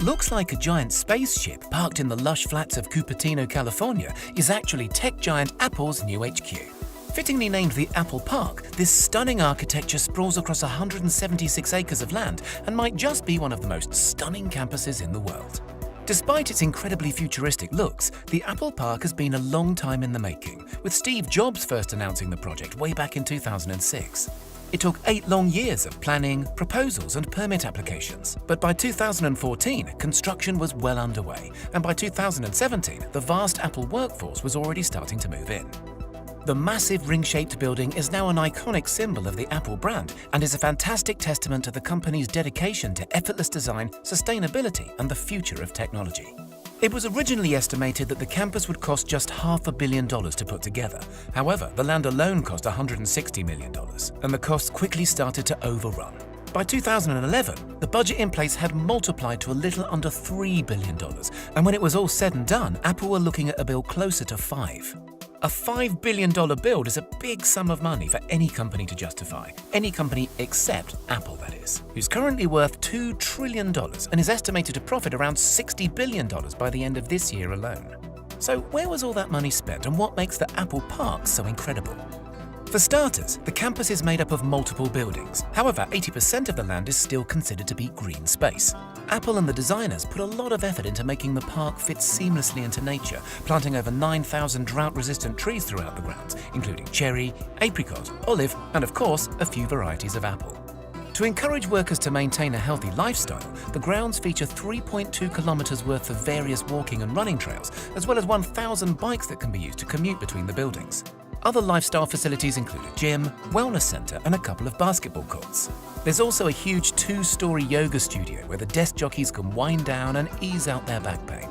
What looks like a giant spaceship parked in the lush flats of Cupertino, California, is actually tech giant Apple's new HQ. Fittingly named the Apple Park, this stunning architecture sprawls across 176 acres of land and might just be one of the most stunning campuses in the world. Despite its incredibly futuristic looks, the Apple Park has been a long time in the making, with Steve Jobs first announcing the project way back in 2006. It took 8 long years of planning, proposals and permit applications, but by 2014, construction was well underway, and by 2017, the vast Apple workforce was already starting to move in. The massive ring-shaped building is now an iconic symbol of the Apple brand and is a fantastic testament to the company's dedication to effortless design, sustainability, and the future of technology. It was originally estimated that the campus would cost just $500 million to put together. However, the land alone cost $160 million, and the costs quickly started to overrun. By 2011, the budget in place had multiplied to a little under $3 billion, and when it was all said and done, Apple were looking at a bill closer to $5. A $5 billion build is a big sum of money for any company to justify. Any company except Apple, that is, who's currently worth $2 trillion and is estimated to profit around $60 billion by the end of this year alone. So where was all that money spent and what makes the Apple Park so incredible? For starters, the campus is made up of multiple buildings. However, 80% of the land is still considered to be green space. Apple and the designers put a lot of effort into making the park fit seamlessly into nature, planting over 9,000 drought-resistant trees throughout the grounds, including cherry, apricot, olive, and of course, a few varieties of apple. To encourage workers to maintain a healthy lifestyle, the grounds feature 3.2 kilometers worth of various walking and running trails, as well as 1,000 bikes that can be used to commute between the buildings. Other lifestyle facilities include a gym, wellness center, and a couple of basketball courts. There's also a huge 2-story yoga studio where the desk jockeys can wind down and ease out their back pain.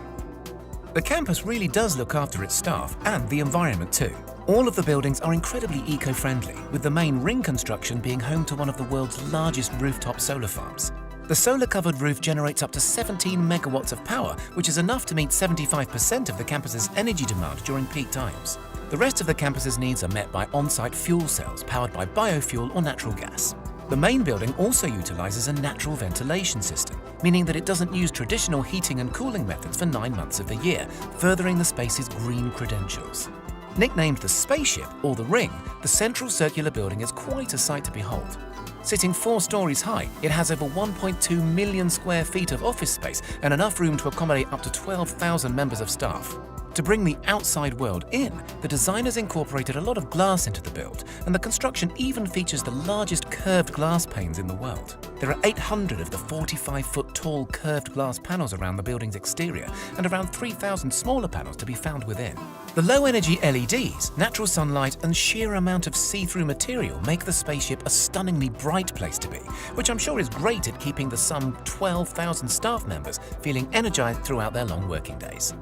The campus really does look after its staff and the environment too. All of the buildings are incredibly eco-friendly, with the main ring construction being home to one of the world's largest rooftop solar farms. The solar-covered roof generates up to 17 megawatts of power, which is enough to meet 75% of the campus's energy demand during peak times. The rest of the campus's needs are met by on-site fuel cells powered by biofuel or natural gas. The main building also utilizes a natural ventilation system, meaning that it doesn't use traditional heating and cooling methods for 9 months of the year, furthering the space's green credentials. Nicknamed the Spaceship, or the Ring, the central circular building is quite a sight to behold. Sitting 4 stories high, it has over 1.2 million square feet of office space and enough room to accommodate up to 12,000 members of staff. To bring the outside world in, the designers incorporated a lot of glass into the build, and the construction even features the largest curved glass panes in the world. There are 800 of the 45-foot tall curved glass panels around the building's exterior, and around 3,000 smaller panels to be found within. The low-energy LEDs, natural sunlight, and sheer amount of see-through material make the spaceship a stunningly bright place to be, which I'm sure is great at keeping the some 12,000 staff members feeling energized throughout their long working days.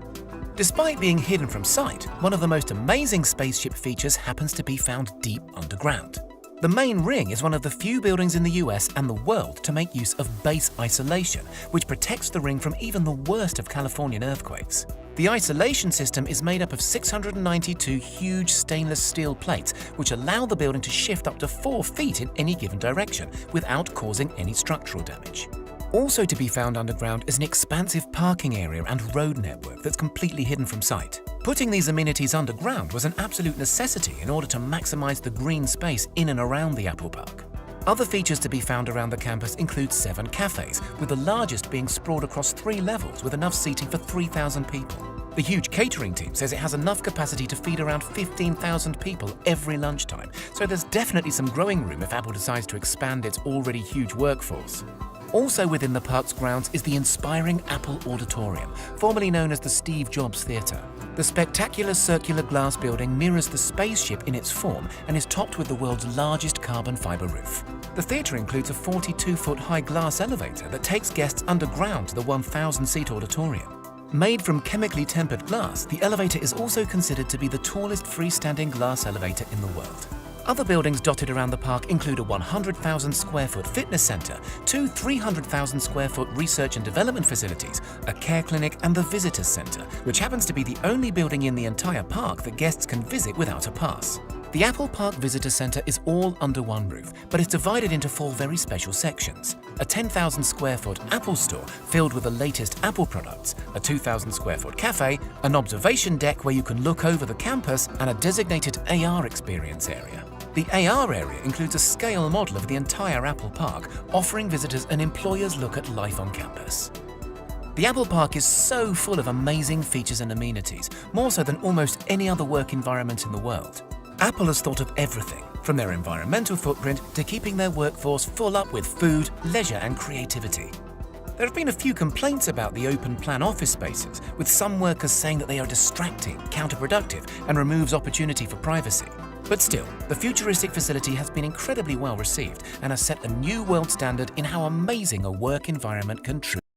Despite being hidden from sight, one of the most amazing spaceship features happens to be found deep underground. The main ring is one of the few buildings in the US and the world to make use of base isolation, which protects the ring from even the worst of Californian earthquakes. The isolation system is made up of 692 huge stainless steel plates, which allow the building to shift up to 4 feet in any given direction without causing any structural damage. Also to be found underground is an expansive parking area and road network that's completely hidden from sight. Putting these amenities underground was an absolute necessity in order to maximize the green space in and around the Apple Park. Other features to be found around the campus include 7 cafes, with the largest being sprawled across 3 levels with enough seating for 3,000 people. The huge catering team says it has enough capacity to feed around 15,000 people every lunchtime, so there's definitely some growing room if Apple decides to expand its already huge workforce. Also within the park's grounds is the inspiring Apple Auditorium, formerly known as the Steve Jobs Theatre. The spectacular circular glass building mirrors the spaceship in its form and is topped with the world's largest carbon fiber roof. The theatre includes a 42-foot high glass elevator that takes guests underground to the 1,000-seat auditorium. Made from chemically tempered glass, the elevator is also considered to be the tallest freestanding glass elevator in the world. Other buildings dotted around the park include a 100,000 square foot fitness center, 2 300,000 square foot research and development facilities, a care clinic, and the visitors center, which happens to be the only building in the entire park that guests can visit without a pass. The Apple Park Visitor Centre is all under one roof, but it's divided into 4 very special sections. A 10,000 square foot Apple store filled with the latest Apple products, a 2,000 square foot cafe, an observation deck where you can look over the campus, and a designated AR experience area. The AR area includes a scale model of the entire Apple Park, offering visitors an employer's look at life on campus. The Apple Park is so full of amazing features and amenities, more so than almost any other work environment in the world. Apple has thought of everything, from their environmental footprint to keeping their workforce full up with food, leisure and creativity. There have been a few complaints about the open-plan office spaces, with some workers saying that they are distracting, counterproductive and removes opportunity for privacy. But still, the futuristic facility has been incredibly well received and has set a new world standard in how amazing a work environment can truly be.